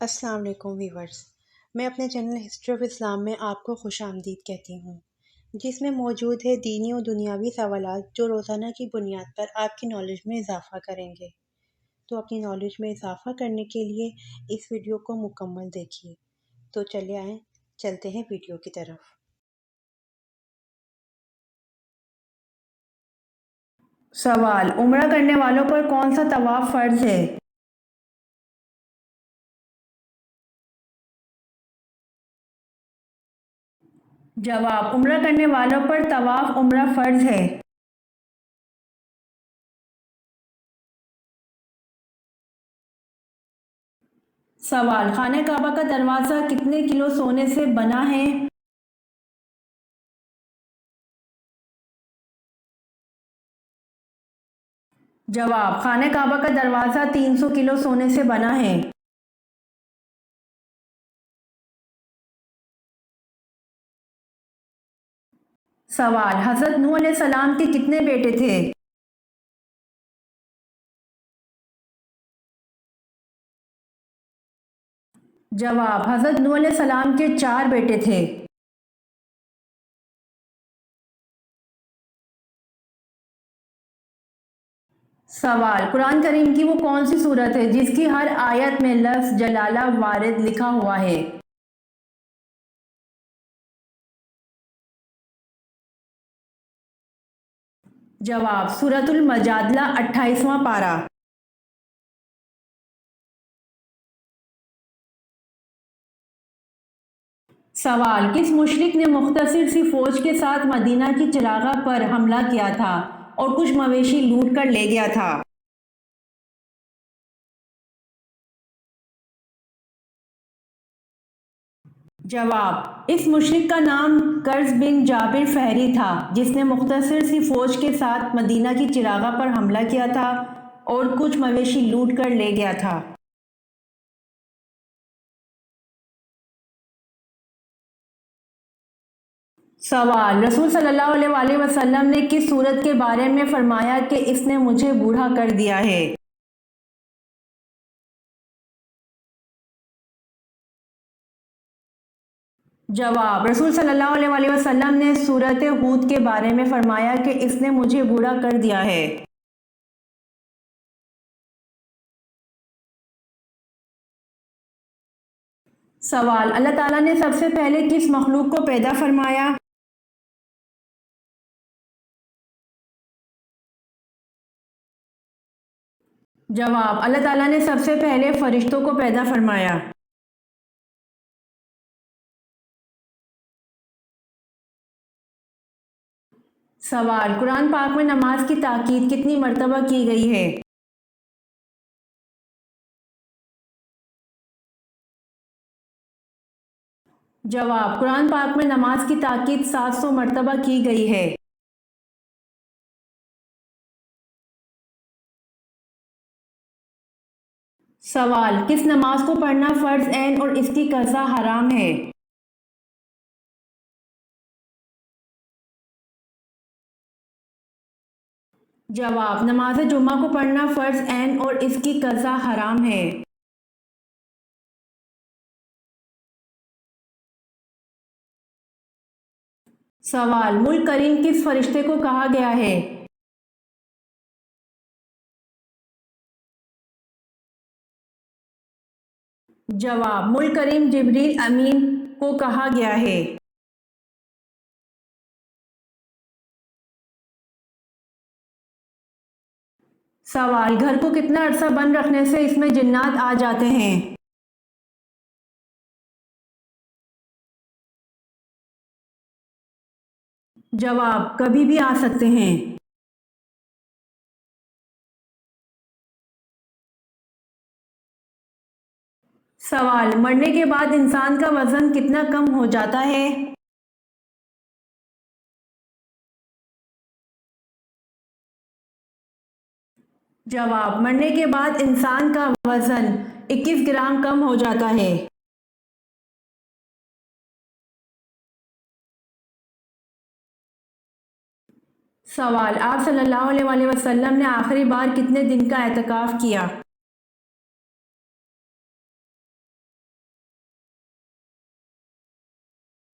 السلام علیکم ویورز، میں اپنے چینل ہسٹری آف اسلام میں آپ کو خوش آمدید کہتی ہوں، جس میں موجود ہے دینی و دنیاوی سوالات جو روزانہ کی بنیاد پر آپ کی نالج میں اضافہ کریں گے۔ تو اپنی نالج میں اضافہ کرنے کے لیے اس ویڈیو کو مکمل دیکھیے۔ تو چلے آئیں، چلتے ہیں ویڈیو کی طرف۔ سوال: عمرہ کرنے والوں پر کون سا طواف فرض ہے؟ جواب: عمرہ کرنے والوں پر طواف عمرہ فرض ہے۔ سوال: خانہ کعبہ کا دروازہ کتنے کلو سونے سے بنا ہے؟ جواب: خانہ کعبہ کا دروازہ 300 کلو سونے سے بنا ہے۔ سوال: حضرت نوح علیہ السلام کے کتنے بیٹے تھے؟ جواب: حضرت نوح علیہ السلام کے 4 بیٹے تھے۔ سوال: قرآن کریم کی وہ کون سی سورت ہے جس کی ہر آیت میں لفظ جلالہ وارد لکھا ہوا ہے؟ جواب: سورۃ المجادلہ 28واں پارہ۔ سوال: کس مشرک نے مختصر سی فوج کے ساتھ مدینہ کی چراغاہ پر حملہ کیا تھا اور کچھ مویشی لوٹ کر لے گیا تھا؟ جواب: اس مشرک کا نام کرز بن جابر فہری تھا جس نے مختصر سی فوج کے ساتھ مدینہ کی چراغاہ پر حملہ کیا تھا اور کچھ مویشی لوٹ کر لے گیا تھا۔ سوال: رسول صلی اللہ علیہ وآلہ وسلم نے کس سورت کے بارے میں فرمایا کہ اس نے مجھے بوڑھا کر دیا ہے؟ جواب: رسول صلی اللہ علیہ وآلہ وسلم نے سورت ہود کے بارے میں فرمایا کہ اس نے مجھے بوڑھا کر دیا ہے۔ سوال: اللہ تعالیٰ نے سب سے پہلے کس مخلوق کو پیدا فرمایا؟ جواب: اللہ تعالیٰ نے سب سے پہلے فرشتوں کو پیدا فرمایا۔ سوال: قرآن پاک میں نماز کی تاکید کتنی مرتبہ کی گئی ہے؟ جواب: قرآن پاک میں نماز کی تاکید 700 مرتبہ کی گئی ہے۔ سوال: کس نماز کو پڑھنا فرض عین اور اس کی قضا حرام ہے؟ جواب: نماز جمعہ کو پڑھنا فرض عین اور اس کی قضا حرام ہے۔ سوال: ملک کریم کس فرشتے کو کہا گیا ہے؟ جواب: ملک کریم جبریل امین کو کہا گیا ہے۔ سوال: گھر کو کتنا عرصہ بند رکھنے سے اس میں جنات آ جاتے ہیں؟ جواب: کبھی بھی آ سکتے ہیں۔ سوال: مرنے کے بعد انسان کا وزن کتنا کم ہو جاتا ہے؟ جواب: مرنے کے بعد انسان کا وزن 21 گرام کم ہو جاتا ہے۔ سوال: آپ صلی اللہ علیہ وآلہ وسلم نے آخری بار کتنے دن کا اعتکاف کیا؟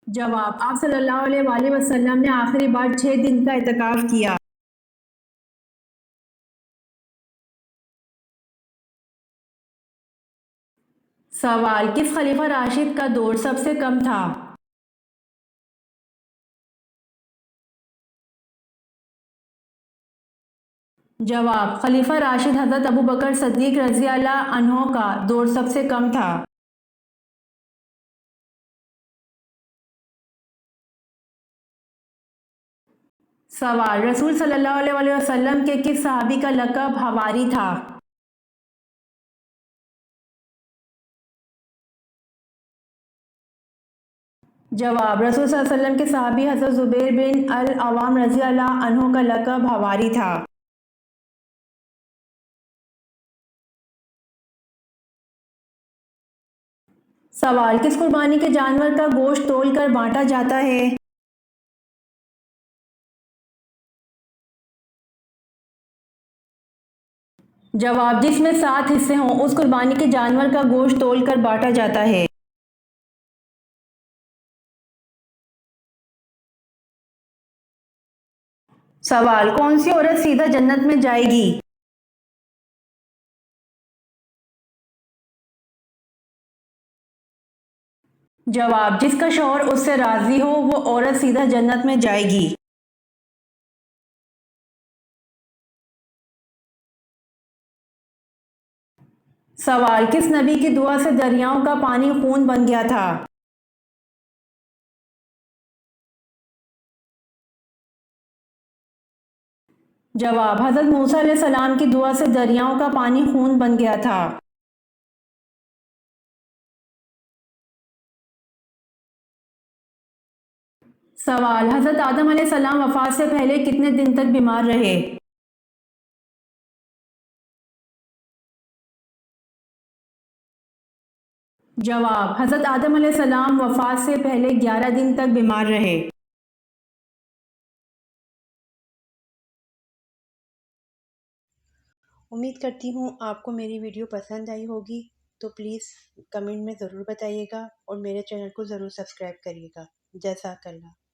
جواب: آپ صلی اللہ علیہ وآلہ وسلم نے آخری بار 6 دن کا اعتکاف کیا۔ سوال: کس خلیفہ راشد کا دور سب سے کم تھا؟ جواب: خلیفہ راشد حضرت ابوبکر صدیق رضی اللہ عنہ کا دور سب سے کم تھا۔ سوال: رسول صلی اللہ علیہ وآلہ وسلم کے کس صحابی کا لقب حواری تھا؟ جواب: رسول صلی اللہ علیہ وسلم کے صحابی حضرت زبیر بن العوام رضی اللہ عنہ کا لقب حواری تھا۔ سوال: کس قربانی کے جانور کا گوشت تول کر بانٹا جاتا ہے؟ جواب: جس میں 7 حصے ہوں اس قربانی کے جانور کا گوشت تول کر بانٹا جاتا ہے۔ سوال: کون سی عورت سیدھا جنت میں جائے گی؟ جواب: جس کا شوہر اس سے راضی ہو وہ عورت سیدھا جنت میں جائے گی۔ سوال: کس نبی کی دعا سے دریاؤں کا پانی خون بن گیا تھا؟ جواب: حضرت موسیٰ علیہ السلام کی دعا سے دریاؤں کا پانی خون بن گیا تھا۔ سوال: حضرت آدم علیہ السلام وفات سے پہلے کتنے دن تک بیمار رہے؟ جواب: حضرت آدم علیہ السلام وفات سے پہلے 11 دن تک بیمار رہے۔ امید کرتی ہوں آپ کو میری ویڈیو پسند آئی ہوگی، تو پلیز کمنٹ میں ضرور بتائیے گا اور میرے چینل کو ضرور سبسکرائب کریے گا۔ جزاک اللہ۔